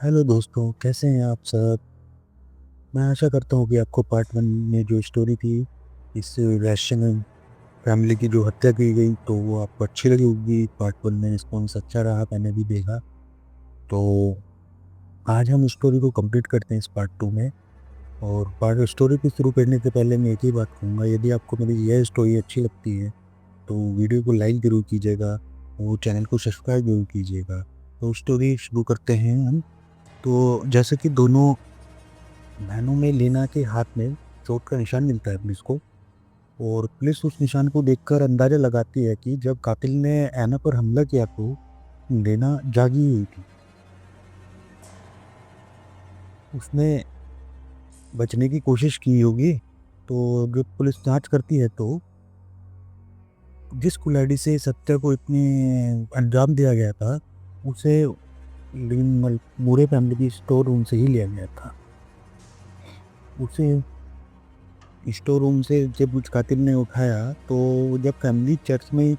Hello दोस्तों, कैसे हैं आप सब? मैं आशा करता हूँ कि आपको पार्ट 1 में जो स्टोरी थी, इस रैशन फैमिली की जो हत्या की गई, तो वो आपको अच्छी लगी होगी। पार्ट 1 में रिस्पॉन्स अच्छा रहा, मैंने भी देखा। तो आज हम स्टोरी को कंप्लीट करते हैं इस पार्ट 2 में। और पार्ट स्टोरी को शुरू करने से पहले मैं एक ही बात कहूँगा, यदि आपको मेरी यह स्टोरी अच्छी लगती है तो वीडियो को लाइक ज़रूर कीजिएगा और चैनल को सब्सक्राइब ज़रूर कीजिएगा। तो स्टोरी शुरू करते हैं हम। तो जैसे कि दोनों बहनों में लीना के हाथ में चोट का निशान मिलता है पुलिस को। और पुलिस उस निशान को देखकर अंदाजा लगाती है कि जब कातिल ने ऐना पर हमला किया तो लीना जागी हुई थी। उसने बचने की कोशिश की होगी। तो जब पुलिस जांच करती है तो जिस कुल्हाड़ी से सत्या को इतने अंजाम दिया गया था, उसे मूरे फैमिली की स्टोर रूम से ही लिया गया था। उसे स्टोर रूम से जब उस कातिल ने उठाया तो जब फैमिली चर्च में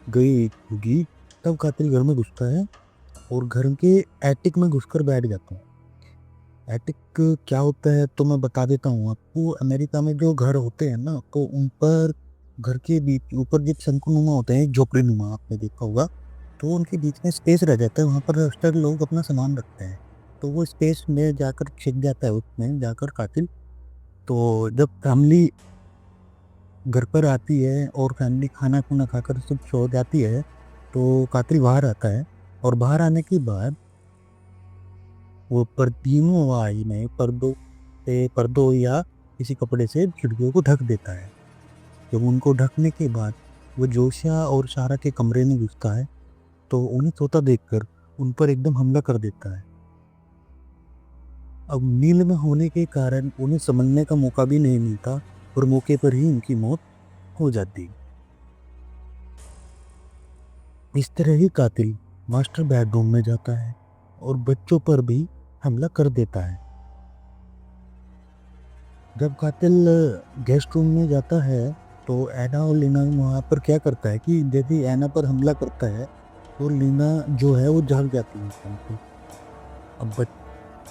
गई होगी, तब कातिल घर में घुसता है और घर के एटिक में घुसकर बैठ जाता है। एटिक क्या होता है तो मैं बता देता हूँ आपको। अमेरिका में जो घर होते हैं ना, तो उन पर घर के बीच ऊपर जो शंकुनुमा होते हैं, झोपड़ी नुमा, आपने देखा होगा, तो उनके बीच में स्पेस रह जाता है। वहाँ पर अक्सर लोग अपना सामान रखते हैं, तो वो स्पेस में जाकर छिप जाता है, उसमें जाकर कातिल। तो जब फैमिली घर पर आती है और फैमिली खाना खुना खाकर सब सो जाती है, तो कातिल बाहर आता है। और बाहर आने के बाद वो तीनों आवाज में पर्दों या किसी कपड़े से खिड़कियों को ढक देता है। जब उनको ढकने के बाद वो जोशिया और सारा के कमरे में घुसता है, तो उन्हें सोता देखकर उन पर एकदम हमला कर देता है। अब नींद में होने के कारण उन्हें समझने का मौका भी नहीं मिलता और मौके पर ही उनकी मौत हो जाती। इस तरह ही कातिल मास्टर बेडरूम में जाता है और बच्चों पर भी हमला कर देता है। जब कातिल गेस्ट रूम में जाता है तो ऐना और लीना वहाँ पर क्या करता है कि जैसे ही ऐना पर हमला करता है तो लीना जो है वो जाग जाती है उस टाइम पे। अब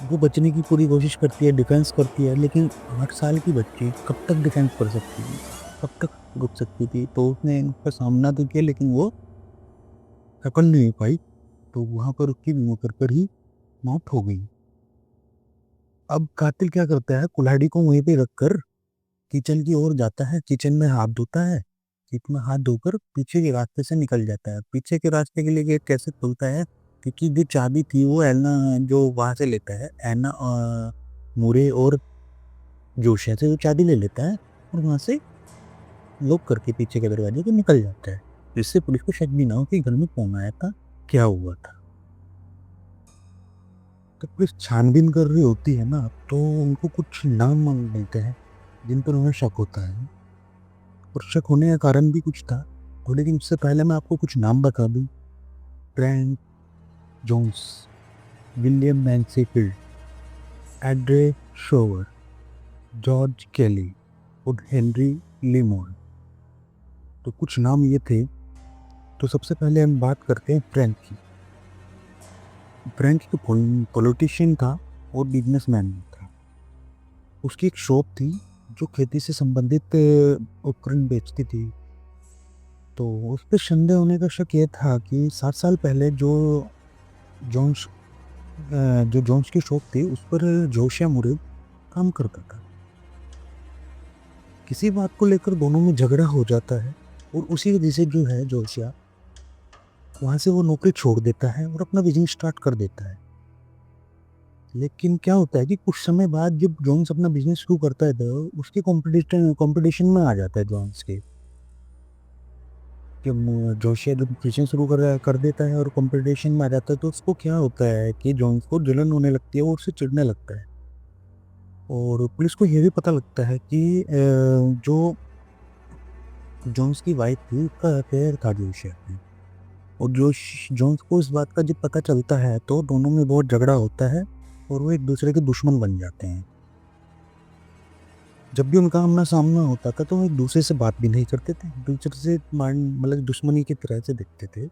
वो बचने की पूरी कोशिश करती है, डिफेंस करती है, लेकिन 8 साल की बच्ची कब तक डिफेंस कर सकती थी, कब तक रुक सकती थी? तो उसने उनका सामना तो किया, लेकिन वो सफल नहीं पाई। तो वहाँ पर उसकी मौके पर ही मौत हो गई। अब कातिल क्या करता है, कुल्हाड़ी को वहीं पे रखकर किचन की ओर जाता है, किचन में हाथ धोता है। किचन में हाथ धोकर पीछे के रास्ते से निकल जाता है। पीछे के रास्ते के लिए गेट कैसे खुलता है? क्योंकि जो चाबी थी वो एलना जो वहां से लेता है, एना मुरे और जोशिया से वो चाबी ले लेता है और वहां से लॉक करके पीछे के दरवाजे को निकल जाता है, जिससे पुलिस को शक भी ना हो कि घर में कौन आया था, क्या हुआ था। तो पुलिस छानबीन कर रही होती है ना, तो उनको कुछ नाम मिलते हैं जिन पर उन्हें शक होता है। और शक होने का कारण भी कुछ था, तो लेकिन उससे पहले मैं आपको कुछ नाम बता दूं। फ्रैंक जोन्स, विलियम मैनसेफील्ड, एड्रे शोवर, जॉर्ज केली और हेनरी लीमोन। तो कुछ नाम ये थे। तो सबसे पहले हम बात करते हैं फ्रैंक की। फ्रैंक एक पॉलिटिशियन था और बिजनेसमैन था। उसकी एक शॉप थी जो खेती से संबंधित उपकरण बेचती थी। तो उस पर संदेह होने का शक ये था कि 7 साल पहले जोन्स जो जोन्स की शॉप थी उस पर जोशिया मुरे काम करता था। किसी बात को लेकर दोनों में झगड़ा हो जाता है और उसी वजह से जो है जोशिया वहां से वो नौकरी छोड़ देता है और अपना बिजनेस स्टार्ट कर देता है। लेकिन क्या होता है कि कुछ समय बाद जब जोन्स अपना बिजनेस शुरू करता है तो उसके कंपटीशन में आ जाता है जोन्स के। जब जोशिया जब बिजनेस शुरू कर देता है और कंपटीशन में आ जाता है, तो उसको क्या होता है कि जोन्स को जलन होने लगती है और उससे चिढ़ने लगता है। और पुलिस को ये भी पता लगता है कि जो जोन्स की वाइफ थी उसका अफेयर था जोशिया से। और जोन्स को इस बात का जब पता चलता है तो दोनों में बहुत झगड़ा होता है और वो एक दूसरे के दुश्मन बन जाते हैं। जब भी उनका आमना सामना होता था तो वो एक दूसरे से बात भी नहीं करते थे, दूसरे से मतलब दुश्मनी की तरह से देखते थे।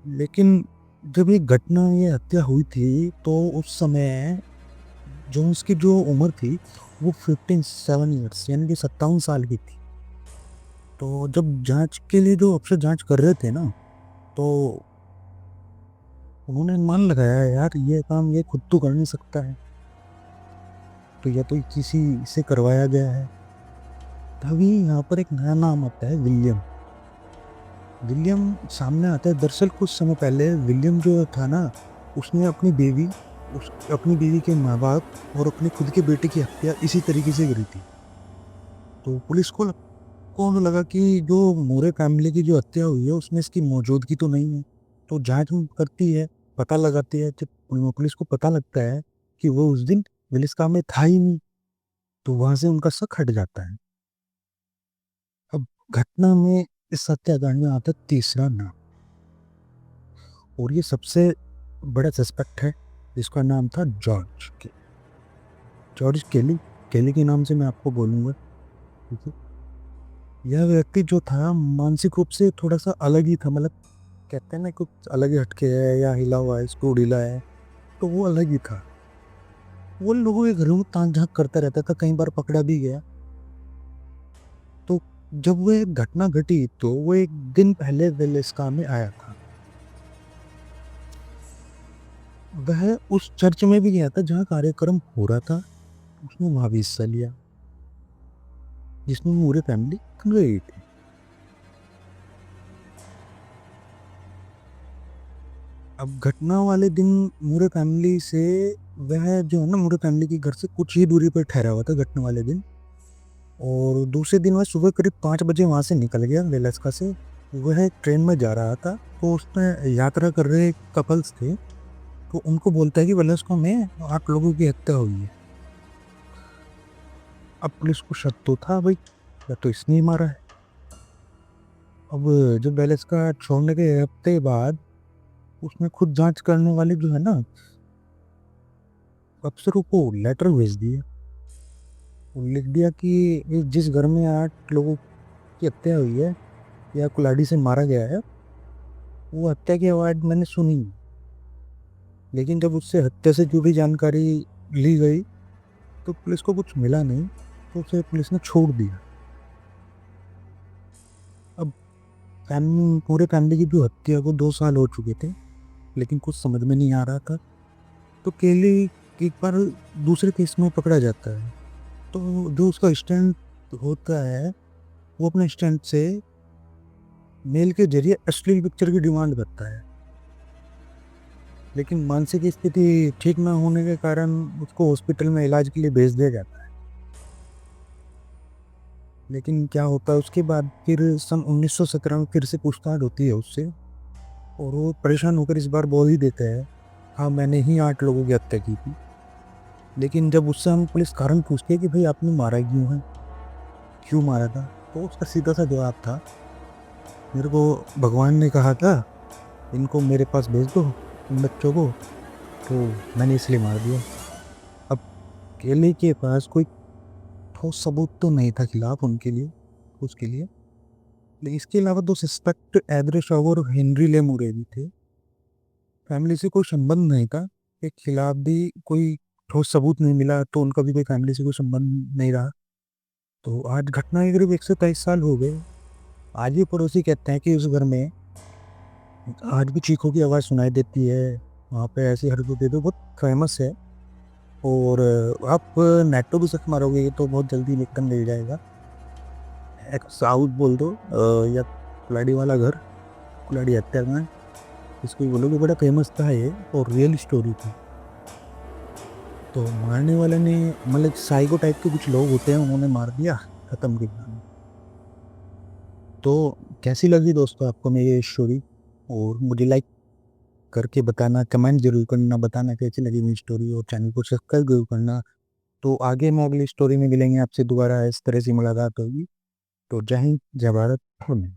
लेकिन जब ये घटना, ये हत्या हुई थी, तो उस समय जो उसकी जो उम्र थी वो 57 ईयर्स यानी कि 57 साल की थी। तो जब जांच के लिए जो अफसर जांच कर रहे थे ना, तो उन्होंने मान लगाया यार ये काम ये खुद तो कर नहीं सकता है, तो या तो किसी से करवाया गया है। तभी यहाँ पर एक नया नाम आता है, विलियम। विलियम सामने आता है। दरअसल कुछ समय पहले विलियम जो था ना, उसने अपनी बीवी के माँ बाप और अपने खुद के बेटे की हत्या इसी तरीके से करी थी। तो पुलिस को लगा कि जो मोरे फैमिली की जो हत्या हुई है उसमें इसकी मौजूदगी तो नहीं है। तो जांच करती है, पता लगाती है। जब पुलिस को पता लगता है कि वो उस दिन विलिस काम में था ही नहीं, तो वहां से उनका शक हट जाता है। अब घटना में इस हत्याकांड में आता है तीसरा नाम, और ये सबसे बड़ा सस्पेक्ट है, जिसका नाम था जॉर्ज केली। केली के नाम से मैं आपको बोलूंगा, ठीक है। यह व्यक्ति जो था मानसिक रूप से थोड़ा सा अलग ही था, मतलब कहते हैं ना कुछ अलग ही हटके है या हिला हुआ है, इसको ढीला है, तो वो अलग ही था। वो लोगों के घरों में ताक झांक करता रहता था, कई बार पकड़ा भी गया। तो जब वो एक घटना घटी तो वो एक दिन पहले वेलेस्का में आया था। वह उस चर्च में भी गया था जहाँ कार्यक्रम हो रहा था, उसने वहां भी हिस्सा लिया, जिसमें पूरी फैमिली गई थी। अब घटना वाले दिन मूरे फैमिली से, वह जो है ना मूरे फैमिली के घर से कुछ ही दूरी पर ठहरा हुआ था घटना वाले दिन। और दूसरे दिन वह सुबह करीब 5 बजे वहाँ से निकल गया वेलेस्का से। वह ट्रेन में जा रहा था, तो उसमें यात्रा कर रहे कपल्स थे, तो उनको बोलता है कि वेलेस्का में 8 लोगों की हत्या हुई है। अब पुलिस को शक तो था भाई, या तो इसने ही मारा है। अब जब वेलेस्का छोड़ने के हफ्ते बाद उसने खुद जांच करने वाले जो है ना अफसरों को लेटर भेज दिया, लिख दिया कि जिस घर में 8 लोगों की हत्या हुई है या कुल्हाड़ी से मारा गया है, वो हत्या की आवाज़ मैंने सुनी, लेकिन जब उससे हत्या से जुड़ी जानकारी ली गई तो पुलिस को कुछ मिला नहीं, तो उसे पुलिस ने छोड़ दिया। अब पूरे फैमिली की जो हत्या को 2 साल हो चुके थे, लेकिन कुछ समझ में नहीं आ रहा था। तो केली एक बार दूसरे केस में पकड़ा जाता है, तो जो उसका स्टैंड होता है, वो अपने स्टैंड से मेल के जरिए अश्लील पिक्चर की डिमांड करता है, लेकिन मानसिक स्थिति ठीक ना होने के कारण उसको हॉस्पिटल में इलाज के लिए भेज दिया जाता है। लेकिन क्या होता है उसके बाद, फिर सन 1917 में फिर से पूछताछ होती है उससे, और वो परेशान होकर इस बार बोल ही देते हैं, हाँ मैंने ही 8 लोगों की हत्या की थी। लेकिन जब उससे हम पुलिस कारण पूछते हैं कि भाई आपने मारा क्यों है, क्यों मारा था, तो उसका सीधा सा जवाब था, मेरे को भगवान ने कहा था इनको मेरे पास भेज दो, इन बच्चों को, तो मैंने इसलिए मार दिया। अब केले के पास कोई ठोस सबूत तो नहीं था खिलाफ उनके लिए, उसके लिए। लेकिन इसके अलावा 2 सस्पेक्ट एड्रे शॉवर और हेनरी ले मुरे भी थे। फैमिली से कोई संबंध नहीं था, के खिलाफ भी कोई ठोस सबूत नहीं मिला, तो उनका भी कोई फैमिली से कोई संबंध नहीं रहा। तो आज घटना के करीब 123 साल हो गए। आज भी पड़ोसी कहते हैं कि उस घर में आज भी चीखों की आवाज़ सुनाई देती है, वहाँ पे ऐसी हरकतें तो बहुत फेमस है। और आप नेट पे भी सर्च मारोगे तो बहुत जल्दी निकल मिल जाएगा। एक साउथ बोल दो या कुल्हाड़ी वाला घर, कुल्हाड़ी हत्याकांड, इसको ही बोलोगे, बड़ा फेमस था ये और रियल स्टोरी थी। तो मारने वाले ने, मतलब साइको टाइप के कुछ लोग होते हैं, उन्होंने मार दिया, खत्म की कहानी। तो कैसी लगी दोस्तों आपको मेरी ये स्टोरी, और मुझे लाइक करके बताना, कमेंट जरूर करना, बताना कैसी लगी मेरी स्टोरी, और चैनल को सब्सक्राइब जरूर करना। तो आगे मैं अगली स्टोरी में मिलेंगे आपसे दोबारा, इस तरह से मुलाकात होगी। तो जय हिंद, जय भारत, धन्यवाद।